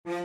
Bato-bato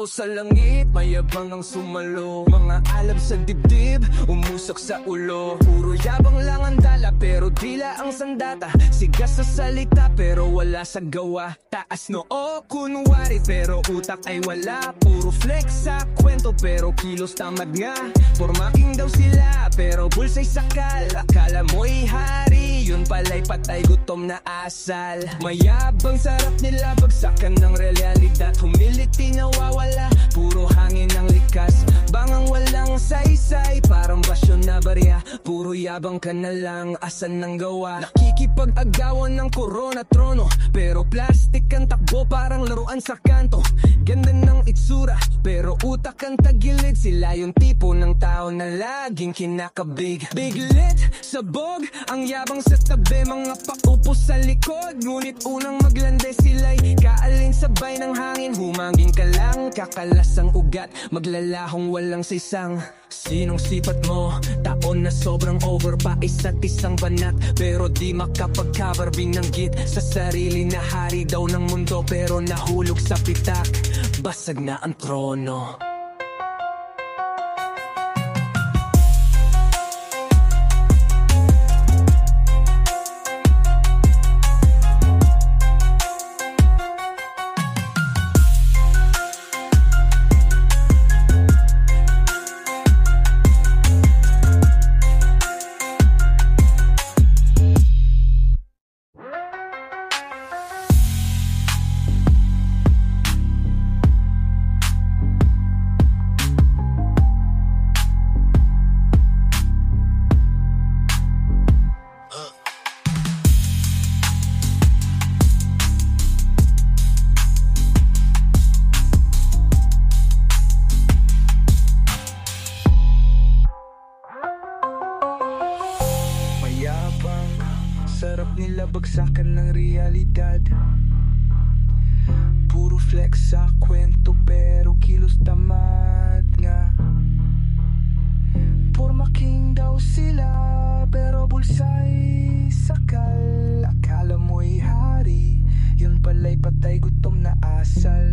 sa langit, mayabang ang sumalo. Mga alab sa dibdib, umusok sa ulo. Puro yabang lang ang dala, pero dila ang sandata. Sigas sa salita, pero wala sa gawa. Taas noo, kunwari, pero utak ay wala. Puro flex sa kwento, pero kilos tamad nga. Formaking daw sila, pero bulsa'y sakal. Akala mo'y hari, yun pala'y patay gutom na asal. Mayabang sarap nila, bagsakan ng realidad. Humility nawawala, puro hangin ang likas. Bangang walang saysay, parang basyo na barya. Puro yabang ka na lang, asan ng gawa. Nakikipag-agawan ng korona trono, pero plastic ang takbo, parang laruan sa kanto. Ganda ng itsura, pero utak ang tagilid. Sila yung tipo ng tao na laging kinakabig. Biglit, sabog, ang yabang sa tabi. Mga paupo sa likod, ngunit unang maglande sila'y kaalin sabay ng hangin. Humangin ka lang, kakalas ang ugat, maglalahong walang sisang. Sinong sipat mo? Taon na sobrang over pa, isa't isang banat, pero di makapag-cover. Binanggit sa sarili na hari daw ng mundo, pero nahulog sa pitak. Basag na ang trono. Sarap nila bagsakan ng realidad. Puro flex sa kwento, pero kilos tamad nga. Forma king daw sila, pero bulsa'y sakal. Akala mo'y hari, yun pala'y patay gutom na asal.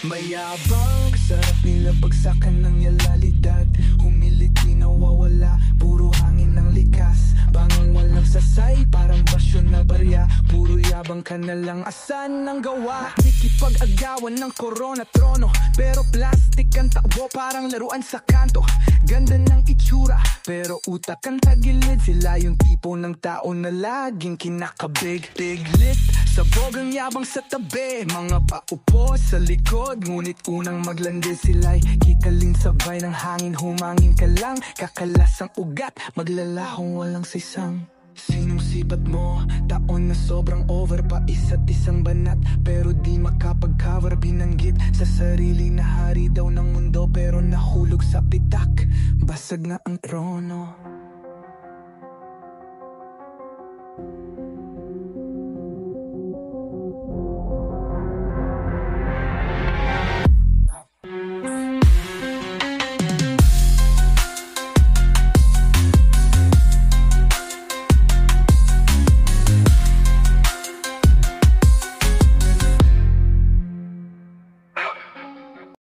Mayabang, sarap nila bagsakan ng realidad. Humility nawawala, puro hangin ang likas. Bangang walang sasay, parang basyo na barya. Puro yabang ka na lang, asan ang gawa. Nakikipag-agawan ng korona trono, pero plastic ang takbo, parang laruan sa kanto. Ganda ng itsura, pero utak ang tagilid. Sila yung tipo ng tao na laging kinakabig. Biglit, sabog ang yabang sa tabi. Mga paupo sa likod, ngunit unang maglandi sila'y kikalin sabay ng hangin. Humangin ka lang, kakalas ang ugat, maglalahong walang sisang. Sinong sipat mo? Taon na sobrang over pa, isa't isang banat, pero di makapag-cover. Binanggit sa sarili na hari daw ng mundo, pero nahulog sa pitak. Basag na ang trono.